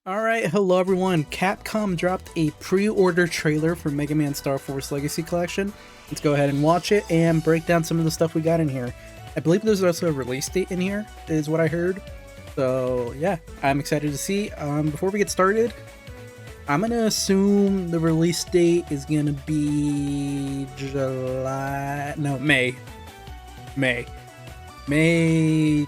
Alright, hello everyone. Capcom dropped a pre-order trailer for Mega Man Starforce Legacy Collection. Let's go ahead and watch it and break down some of the stuff we got in here. I believe there's also a release date in here, is what I heard. So yeah, I'm excited to see. Before we get started, I'm gonna assume the release date is gonna be May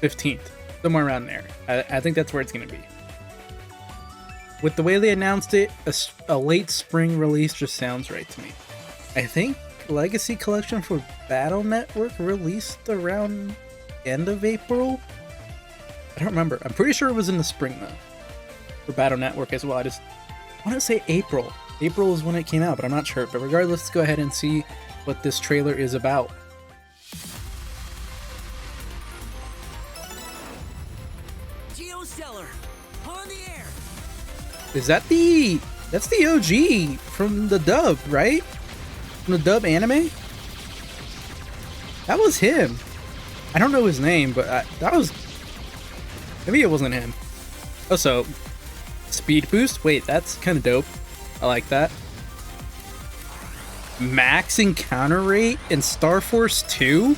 15th, somewhere around there. I think that's where it's gonna be. With the way they announced it, a late spring release just sounds right to me. I think Legacy Collection for Battle Network released around end of April? I don't remember. I'm pretty sure it was in the spring though. For Battle Network as well. I just want to say April. April is when it came out, but I'm not sure. But regardless, let's go ahead and see what this trailer is about. Is that that's the OG from the dub, right? From the dub anime? That was him. I don't know his name, but that was... Maybe it wasn't him. Also, speed boost? Wait, that's kind of dope. I like that. Max encounter rate in Starforce 2?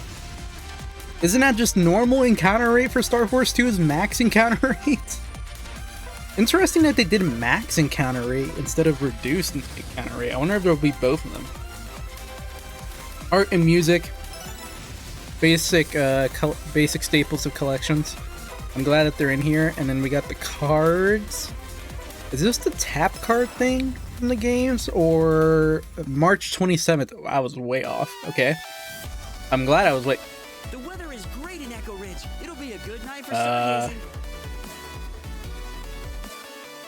Isn't that just normal encounter rate for Starforce 2 is max encounter rate? Interesting that they did max encounter rate instead of reduced encounter rate. I wonder if there'll be both of them. Art and music. Basic staples of collections. I'm glad that they're in here. And then we got the cards. Is this the tap card thing from the games? Or March 27th? I was way off. Okay. I'm glad I was way... The weather is great in Echo Ridge. It'll be a good night for stargazing.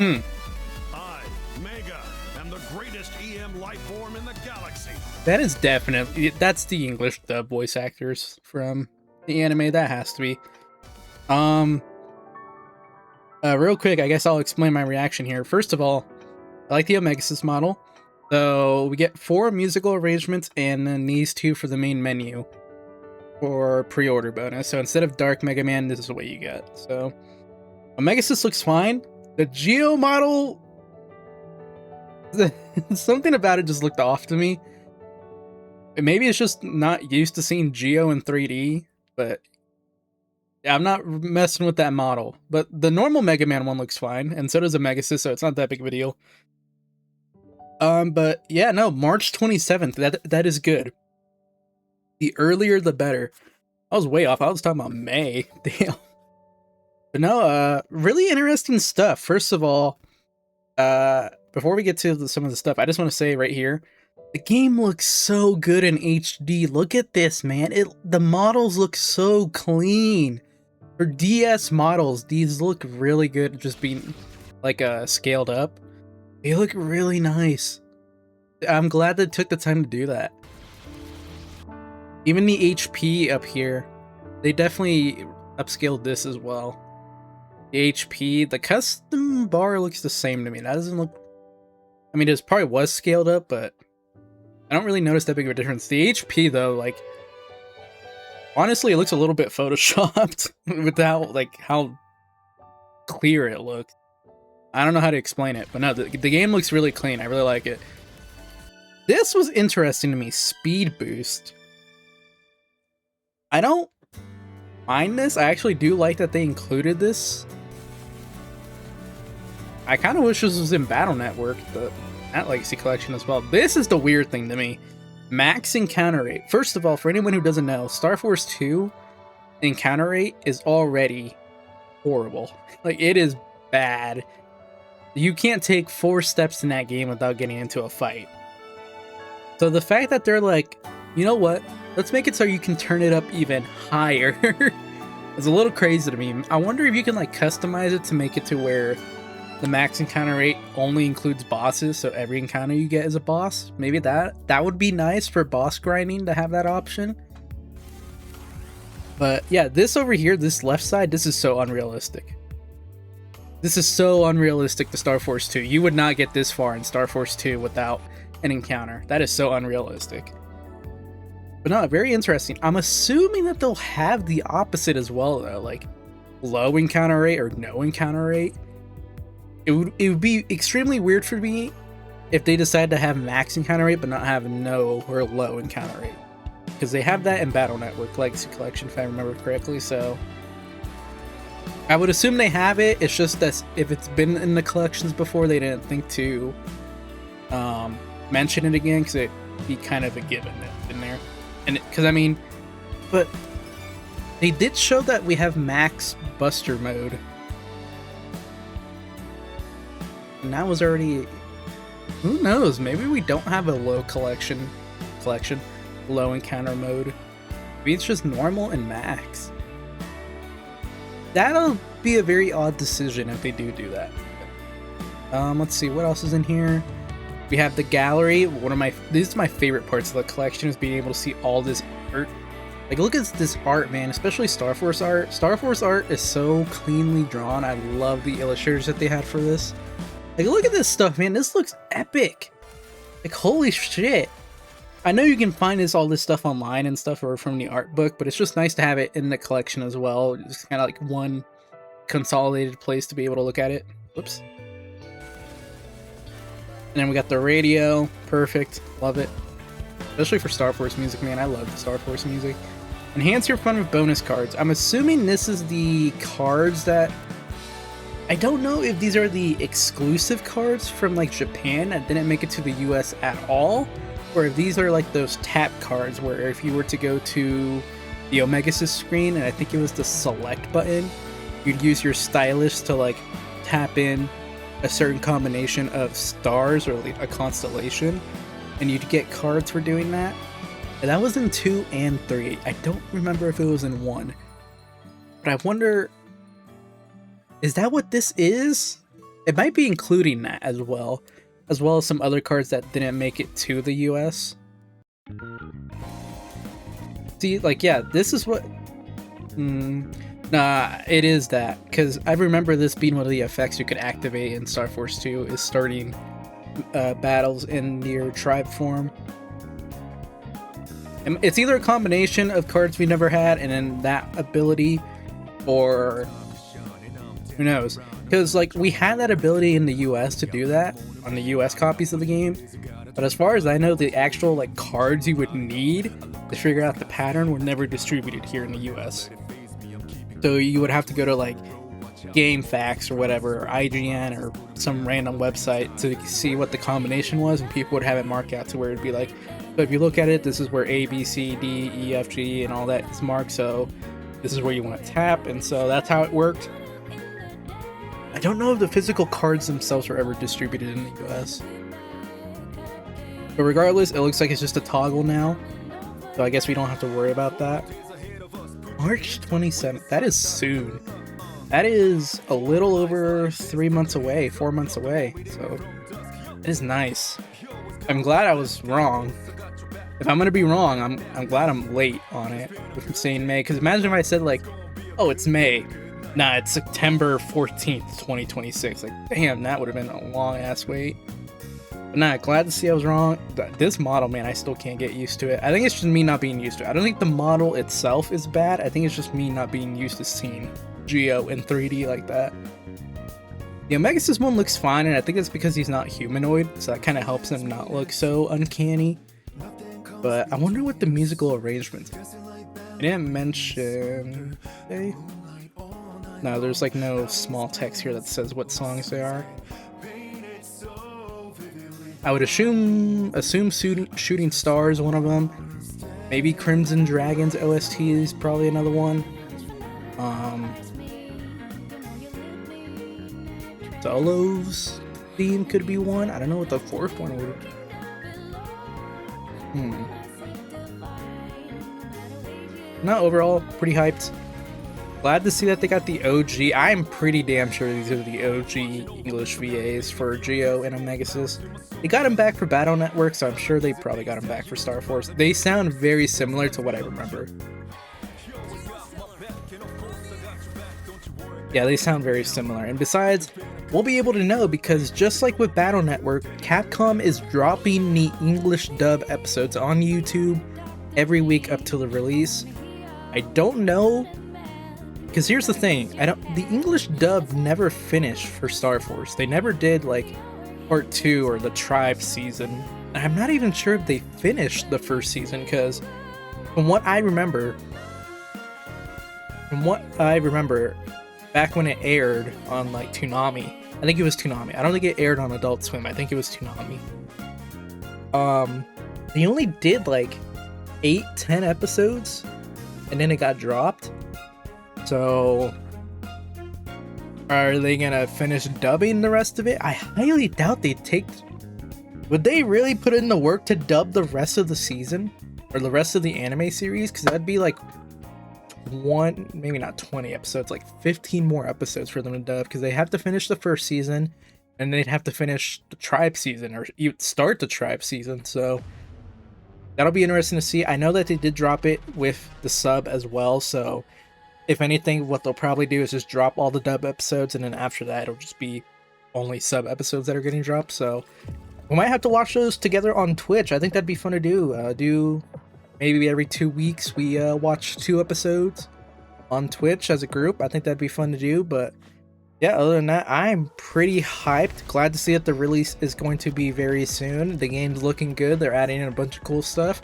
I, Mega, am the greatest EM life form in the galaxy. That is definitely... That's the English dub voice actors from the anime. That has to be. Real quick, I guess I'll explain my reaction here. First of all, I like the Omegasys model. So we get 4 musical arrangements and then these 2 for the main menu for pre-order bonus. So instead of Dark Mega Man, this is what you get. So Omegasys looks fine. The Geo model, something about it just looked off to me. Maybe it's just not used to seeing Geo in 3D, but yeah, I'm not messing with that model. But the normal Mega Man one looks fine, and so does Omegasys, so it's not that big of a deal. But yeah, no, March 27th, that is good. The earlier, the better. I was way off. I was talking about May. Damn. But no, really interesting stuff. First of all, before we get to some of the stuff, I just want to say right here, the game looks so good in HD. Look at this, man. The models look so clean. For DS models, these look really good just being like scaled up. They look really nice. I'm glad they took the time to do that. Even the HP up here, they definitely upscaled this as well. The HP, the custom bar looks the same to me. That doesn't look... I mean, it probably was scaled up, but I don't really notice that big of a difference. The HP, though, like... Honestly, it looks a little bit photoshopped without, like, how clear it looks. I don't know how to explain it, but no, the game looks really clean. I really like it. This was interesting to me. Speed boost. I don't mind this. I actually do like that they included this. I kind of wish this was in Battle Network, that Legacy Collection as well. This is the weird thing to me. Max encounter rate. First of all, for anyone who doesn't know, Starforce 2 encounter rate is already horrible. Like, it is bad. You can't take 4 steps in that game without getting into a fight. So the fact that they're like, you know what? Let's make it so you can turn it up even higher. It's a little crazy to me. I wonder if you can like customize it to make it to where the max encounter rate only includes bosses, so every encounter you get is a boss. Maybe that would be nice for boss grinding to have that option. But yeah, this over here, this left side, this is so unrealistic. This is so unrealistic to Starforce 2. You would not get this far in Starforce 2 without an encounter. That is so unrealistic. But no, very interesting. I'm assuming that they'll have the opposite as well, though. Like, low encounter rate or no encounter rate. it would be extremely weird for me if they decide to have max encounter rate but not have no or low encounter rate, because they have that in Battle Network Legacy Collection if I remember correctly. So I would assume they have it. It's just that if it's been in the collections before, they didn't think to mention it again, because it'd be kind of a given in there. And because I mean, but they did show that we have max Buster mode, and that was already. Who knows? Maybe we don't have a low collection, low encounter mode. Maybe it's just normal and max. That'll be a very odd decision if they do that. Let's see what else is in here. We have the gallery. These are my favorite parts of the collection, is being able to see all this art. Like, look at this art, man, especially Starforce art. Starforce art is so cleanly drawn. I love the illustrators that they had for this. Like, look at this stuff, man. This looks epic. Like, holy shit. I know you can find all this stuff online and stuff, or from the art book, but it's just nice to have it in the collection as well. Just kind of like one consolidated place to be able to look at it. Whoops. And then we got the radio. Perfect. Love it. Especially for Starforce music, man. I love Starforce music. Enhance your fun with bonus cards. I'm assuming this is the cards that... I don't know if these are the exclusive cards from like Japan that didn't make it to the US at all, or if these are like those tap cards where if you were to go to the Omegasys screen, and I think it was the select button, you'd use your stylus to like tap in a certain combination of stars or like a constellation, and you'd get cards for doing that. And that was in 2 and 3. I don't remember if it was in 1, but I wonder, is that what this is? It might be including that as well as some other cards that didn't make it to the US. See, like, yeah, this is what... Nah, it is that, because I remember this being one of the effects you could activate in Starforce 2, is starting battles in your tribe form. And it's either a combination of cards we never had and then that ability, or who knows? Because like we had that ability in the US to do that on the US copies of the game, but as far as I know, the actual like cards you would need to figure out the pattern were never distributed here in the US. So you would have to go to like GameFAQs or whatever, or IGN or some random website to see what the combination was, and people would have it marked out to where it'd be like, so if you look at it, this is where A, B, C, D, E, F, G, and all that is marked, so this is where you want to tap, and so that's how it worked. I don't know if the physical cards themselves were ever distributed in the US. But regardless, it looks like it's just a toggle now, so I guess we don't have to worry about that. March 27th, that is soon. That is a little over 3 months away, 4 months away, so it is nice. I'm glad I was wrong. If I'm gonna be wrong, I'm glad I'm late on it with saying May, because imagine if I said like, oh, it's May. Nah, it's September 14th, 2026. Like, damn, that would have been a long ass wait. But nah, glad to see I was wrong. This model, man, I still can't get used to it. I think it's just me not being used to it. I don't think the model itself is bad. I think it's just me not being used to seeing Geo in 3D like that. The Omegasys one looks fine, and I think it's because he's not humanoid, so that kind of helps him not look so uncanny. But I wonder what the musical arrangements are. I didn't mention... Okay. No, there's like no small text here that says what songs they are. I would assume Shooting Stars, one of them. Maybe Crimson Dragons OST is probably another one. Solo's theme could be one. I don't know what the fourth one would. No, overall, pretty hyped. Glad to see that they got the OG. I'm pretty damn sure these are the OG English VAs for Geo and Omegasys. They got them back for Battle Network, so I'm sure they probably got them back for Starforce. They sound very similar to what I remember. Yeah, they sound very similar. And besides, we'll be able to know because just like with Battle Network, Capcom is dropping the English dub episodes on YouTube every week up till the release. I don't know because here's the thing, the English dub never finished for Starforce. They never did like part 2 or the tribe season. And I'm not even sure if they finished the first season, because from what I remember, back when it aired on like Toonami, I think it was Toonami. I don't think it aired on Adult Swim. I think it was Toonami. They only did like 8-10 episodes, and then it got dropped. So, are they gonna finish dubbing the rest of it? I highly doubt they'd take. Would they really put in the work to dub the rest of the season or the rest of the anime series? Because that'd be like maybe not 20 episodes, like 15 more episodes for them to dub, because they have to finish the first season and they'd have to finish the tribe season or even start the tribe season. So that'll be interesting to see. I know that they did drop it with the sub as well, so if anything, what they'll probably do is just drop all the dub episodes, and then after that it'll just be only sub episodes that are getting dropped. So we might have to watch those together on Twitch. I think that'd be fun to do. Maybe every 2 weeks we watch 2 episodes on Twitch as a group. I think that'd be fun to do. But yeah, other than that, I'm pretty hyped. Glad to see that the release is going to be very soon. The game's looking good. They're adding in a bunch of cool stuff.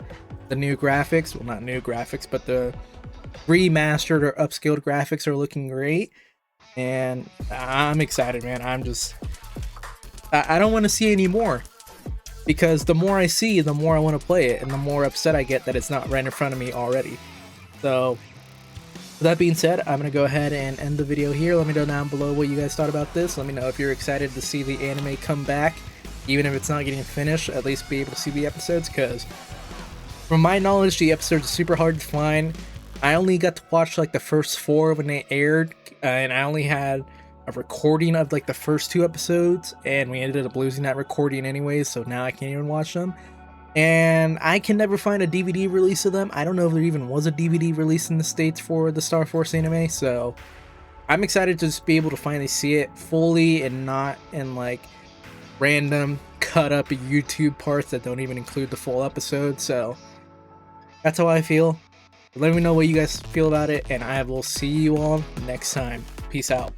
The new graphics, well, not new graphics, but the remastered or upscaled graphics are looking great. And I'm excited, man. I don't want to see any more, because the more I see, the more I want to play it, and the more upset I get that it's not right in front of me already. So with that being said, I'm going to go ahead and end the video here. Let me know down below what you guys thought about this. Let me know if you're excited to see the anime come back, even if it's not getting finished, at least be able to see the episodes, because from my knowledge, the episodes are super hard to find. I only got to watch like the first 4 when they aired, and I only had a recording of like the first 2 episodes, and we ended up losing that recording anyways, so now I can't even watch them. And I can never find a DVD release of them. I don't know if there even was a DVD release in the States for the Starforce anime, so I'm excited to just be able to finally see it fully and not in like random cut up YouTube parts that don't even include the full episode. So that's how I feel. Let me know what you guys feel about it, and I will see you all next time. Peace out.